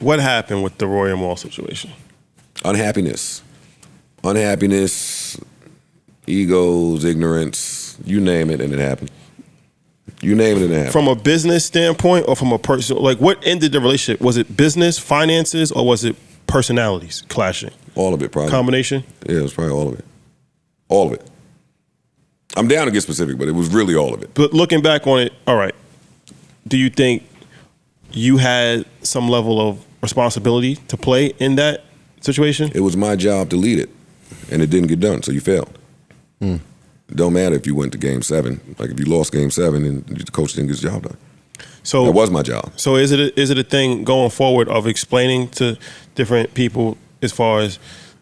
What happened with the Rory and Mal situation? Unhappiness, egos, ignorance, you name it, and it happened. You name it, and it happened. From a business standpoint or from a personal, like what ended the relationship? Was it business, finances, or was it personalities clashing? All of it, probably. Combination? Yeah, it was probably all of it. All of it. I'm down to get specific, but it was really all of it. But looking back on it, all right, do you think you had some level of responsibility to play in that situation? It was my job to lead it, and it didn't get done, so you failed. It don't matter if you went to Game 7. Like if you lost Game 7 and the coach didn't get his job done. So that was my job. So is it a thing going forward of explaining to different people as far as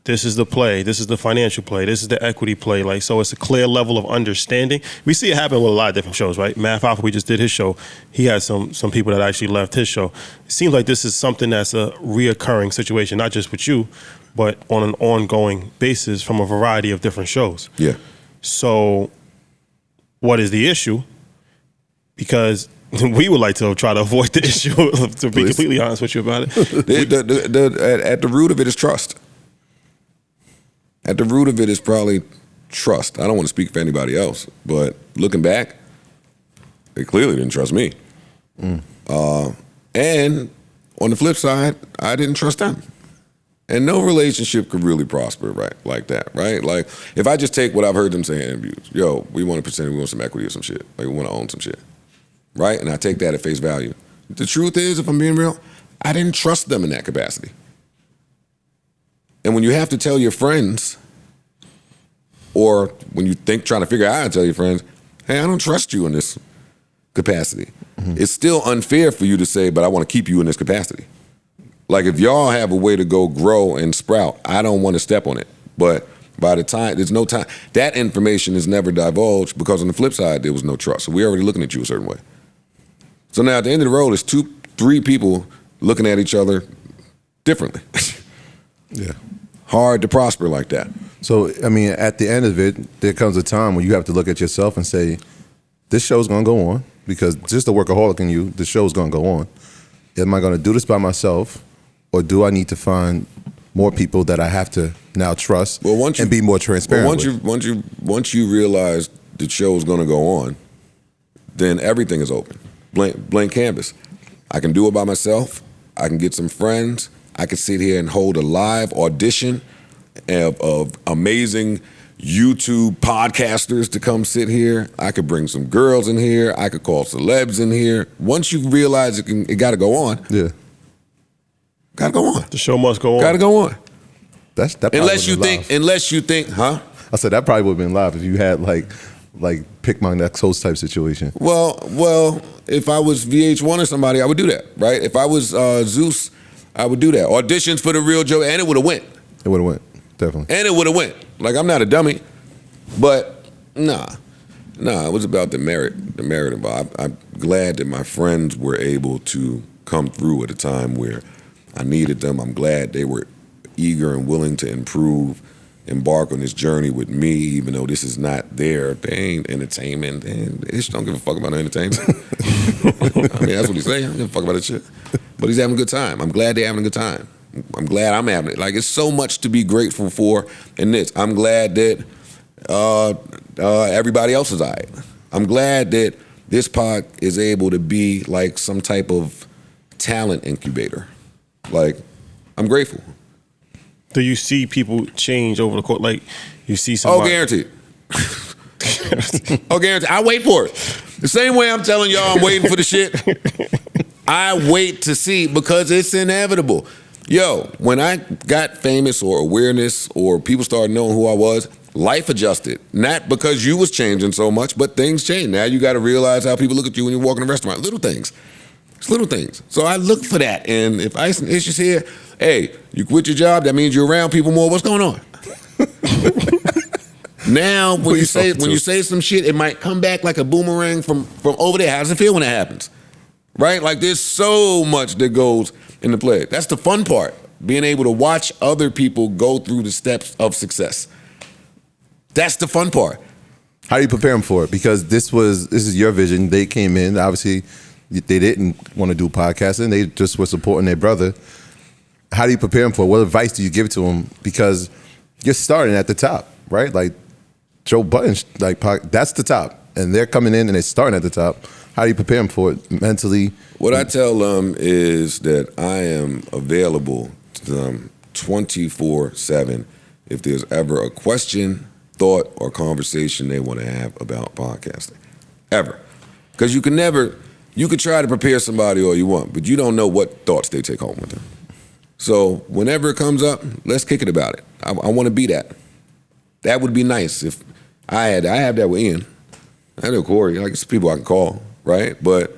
this is the play, this is the financial play, this is the equity play, like so it's a clear level of understanding. We see it happen with a lot of different shows, right? Math Alpha, we just did his show. He had some people that actually left his show. It seems like this is something that's a reoccurring situation, not just with you, but on an ongoing basis from a variety of different shows. Yeah. So what is the issue? Because we would like to try to avoid the issue, to be completely honest with you about it. At the root of it is trust. At the root of it is probably trust. I don't want to speak for anybody else, but looking back, they clearly didn't trust me. And on the flip side, I didn't trust them. And no relationship could really prosper right like that, right? Like if I just take what I've heard them say in interviews, yo, we want a percentage, we want some equity or some shit. Like we want to own some shit, right? And I take that at face value. The truth is, if I'm being real, I didn't trust them in that capacity. And when you have to tell your friends, or when you trying to figure out how to tell your friends, hey, I don't trust you in this capacity. It's still unfair for you to say, but I want to keep you in this capacity. Like if y'all have a way to go grow and sprout, I don't want to step on it. But by the time, there's no time. That information is never divulged because on the flip side, there was no trust. So we're already looking at you a certain way. So now at the end of the road, it's 2-3 people looking at each other differently. Yeah. Hard to prosper like that. So, I mean, at the end of it, there comes a time when you have to look at yourself and say, this show's going to go on because just the workaholic in you, the show's going to go on. Am I going to do this by myself or do I need to find more people that I have to now trust and be more transparent with? Once you realize the show's going to go on, then everything is open. Blank canvas. I can do it by myself. I can get some friends. I could sit here and hold a live audition of amazing YouTube podcasters to come sit here. I could bring some girls in here. I could call celebs in here. Once you realize it got to go on. Yeah. Got to go on. The show must go on. Got to go on. That unless you think, huh? I said that probably would have been live if you had like pick my next host type situation. Well, if I was VH1 or somebody, I would do that, right? If I was Zeus, I would do that. Auditions for the real Joe, and it would have went. It would have went, definitely. And it would have went. Like, I'm not a dummy, but nah, it was about the merit involved. I'm glad that my friends were able to come through at a time where I needed them. I'm glad they were eager and willing to improve, embark on this journey with me, even though this is not their thing, entertainment. And they just don't give a fuck about no entertainment. I mean, that's what he's saying. I don't give a fuck about that shit. But he's having a good time. I'm glad they're having a good time. I'm glad I'm having it. Like, it's so much to be grateful for in this. I'm glad that everybody else is all right. I'm glad that this pod is able to be like some type of talent incubator. Like, I'm grateful. Do you see people change over the course? Like, you see somebody... Oh, guaranteed. Oh, guaranteed. I wait for it. The same way I'm telling y'all I'm waiting for the shit, I wait to see because it's inevitable. Yo, when I got famous or awareness or people started knowing who I was, life adjusted. Not because you was changing so much, but things changed. Now you got to realize how people look at you when you walk in a restaurant. Little things. It's little things. So I look for that. And if I some issues here, hey, you quit your job, that means you're around people more. What's going on? Now, when you say some shit, it might come back like a boomerang from over there. How does it feel when it happens? Right? Like, there's so much that goes into play. That's the fun part, being able to watch other people go through the steps of success. That's the fun part. How do you prepare them for it? Because this is your vision. They came in, obviously, they didn't want to do podcasting. They just were supporting their brother. how do you prepare them for it? What advice do you give to them? Because you're starting at the top, right? Like Joe Budden, like that's the top, and they're coming in and they're starting at the top. How do you prepare them for it mentally? What I tell them is that I am available to them 24/7 if there's ever a question, thought, or conversation they want to have about podcasting. Ever. Because you could try to prepare somebody all you want, but you don't know what thoughts they take home with them. So whenever it comes up, let's kick it about it. I want to be that. That would be nice if I have that with Ian. I know Corey, like it's people I can call, right? But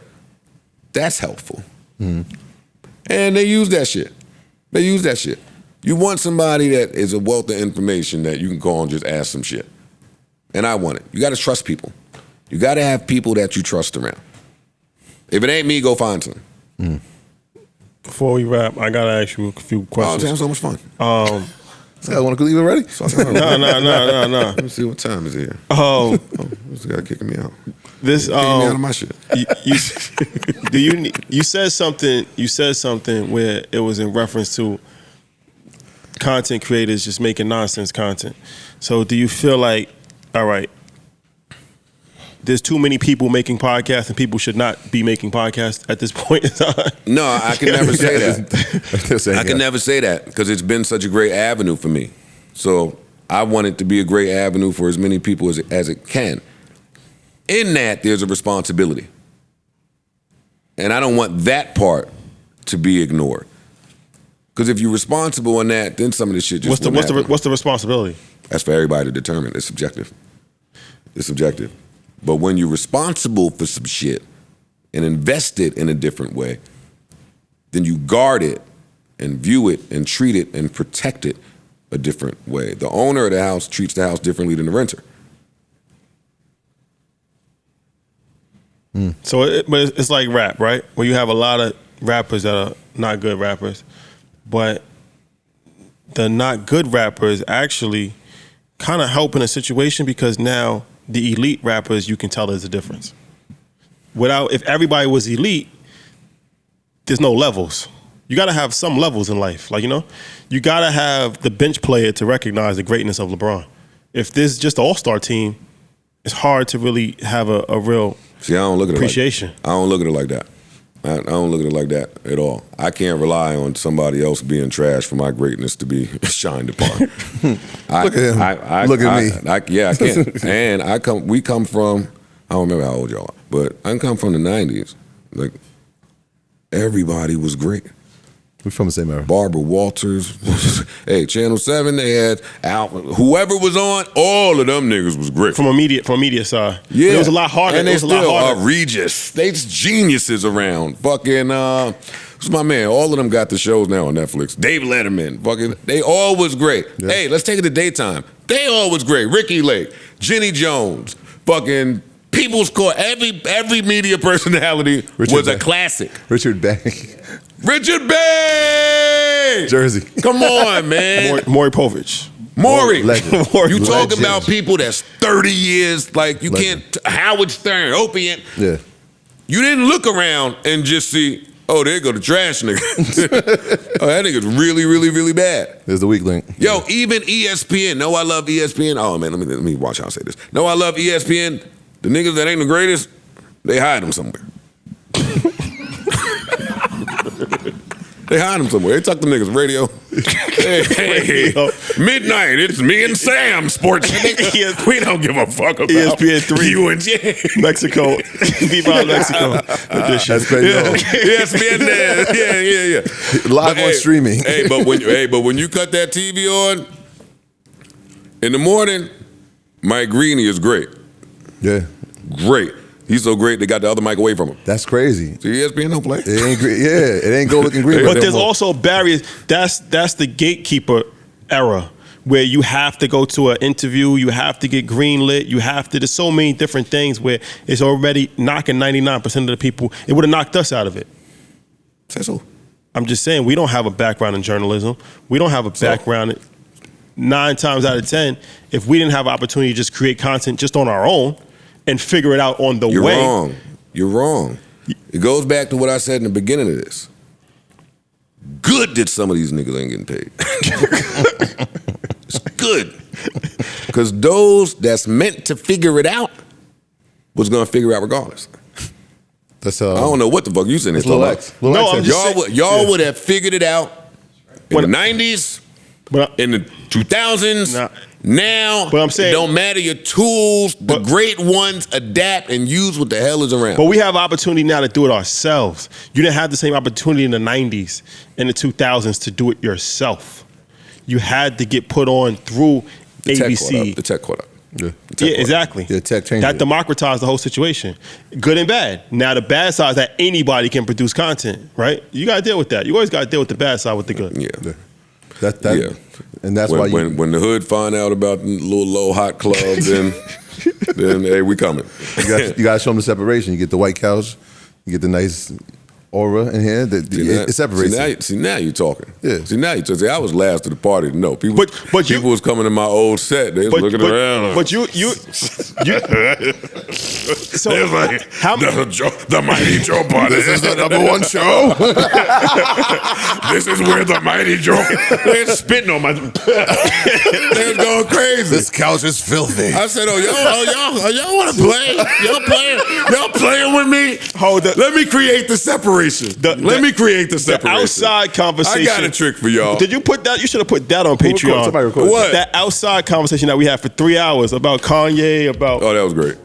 that's helpful. And they use that shit. You want somebody that is a wealth of information that you can call and just ask some shit. And I want it. You got to trust people. You got to have people that you trust around. If it ain't me, go find some. Before we wrap, I gotta ask you a few questions. Oh, damn, so much fun. This guy want to leave already? No. Let me see what time is it here. This guy kicking me out. This kicking me out of my shit. You said something where it was in reference to content creators just making nonsense content. So do you feel like, all right, there's too many people making podcasts and people should not be making podcasts at this point in time? No, I can never say that. I can never say that because it's been such a great avenue for me. So I want it to be a great avenue for as many people as it can. In that, there's a responsibility. And I don't want that part to be ignored. Because if you're responsible in that, then some of this shit just what's the responsibility? That's for everybody to determine. It's subjective. But when you're responsible for some shit and invest it in a different way, then you guard it and view it and treat it and protect it a different way. The owner of the house treats the house differently than the renter. So but it's like rap, right? Where you have a lot of rappers that are not good rappers, but the not good rappers actually kind of help in a situation because now the elite rappers, you can tell there's a difference. If everybody was elite, there's no levels. You got to have some levels in life. Like, you got to have the bench player to recognize the greatness of LeBron. If there's just an all-star team, it's hard to really have a real appreciation. I don't look at it like that. I don't look at it like that at all. I can't rely on somebody else being trash for my greatness to be shined upon. Look at him. Look at me. I can't. And we come from, I don't remember how old y'all are, but I come from the 90s. Like, everybody was great. We're from the same era. Barbara Walters. Hey, Channel 7, they had whoever was on, all of them niggas was great. From a media side. Yeah. It was a lot harder. And they still are Regis. They's geniuses around. Fucking, who's my man? All of them got the shows now on Netflix. Dave Letterman. Fucking, they all was great. Yeah. Hey, let's take it to daytime. They all was great. Ricky Lake, Jenny Jones, fucking People's Court. Every media personality was a classic. Richard Bank. Richard Bay! Jersey. Come on, man. Maury Povich. Maury. You talking Legend. about people that's 30 years, like you Legend. can't, Howard Stern, Opiate. Yeah. You didn't look around and just see, oh, there go the trash nigga. Oh, that nigga's really, really, really bad. There's the weak link. Yo, even ESPN. No, I love ESPN. Oh, man, let me watch how I say this. No, I love ESPN. The niggas that ain't the greatest, they hide them somewhere. They hide them somewhere. They tuck them niggas radio. Hey, midnight, it's me and Sam, sports. We don't give a fuck about ESPN 3. You and Mexico. Viva Mexico. Edition. ESPN there. Yeah. Live on streaming. But when you cut that TV on, in the morning, Mike Greeny is great. Yeah. Great. He's so great they got the other mic away from him. That's crazy. So ESPN don't play. It ain't great. Yeah, it ain't gold looking green. But there's also barriers. That's the gatekeeper era where you have to go to an interview, you have to get greenlit, there's so many different things where it's already knocking 99% of the people. It would have knocked us out of it. Say so. I'm just saying, we don't have a background in journalism. We don't have a background. 9 times out of 10, if we didn't have an opportunity to just create content just on our own and figure it out on the way. way. You're wrong. You're wrong. It goes back to what I said in the beginning of this. good that some of these niggas ain't getting paid. It's good. Because those that's meant to figure it out was going to figure it out regardless. That's I don't know what the fuck you saying. It's Lil X. Lil No, X I'm said- just Y'all would have figured it out in But- the 90s, But in the 2000s. Nah. Now, But I'm saying- it don't matter your tools. The But- great ones adapt and use what the hell is around. But we have opportunity now to do it ourselves. You didn't have the same opportunity in the 90s and the 2000s to do it yourself. You had to get put on through the tech ABC. caught up. The tech caught up. Yeah. Yeah, exactly. Yeah, tech changed That it. democratized the whole situation, good and bad. Now the bad side is that anybody can produce content, right? You got to deal with that. You always got to deal with the bad side with the good. Yeah. That Yeah. and that's when, why you when the hood find out about the little low hot club, then hey, we coming. you got to show them the separation. You get the white couch, you get the nice aura in here. It separates. See now you talking. Yeah. See now you talking. See, I was last at the party to know. People, But you- people was coming to my old set. They was looking around. But you so They was like, how the mighty Joe Budden. This is the #1 show. This is where the mighty Joe. They're spitting on my. They're going crazy. This couch is filthy. I said, y'all want to play? Y'all playing with me? Hold up. Let me create the separation. Let me create the separation. outside conversation. I got a trick for y'all. Did you put that? You should have put that on Patreon. Somebody record What? That outside conversation that we had for 3 hours about Kanye, about Oh, that was great.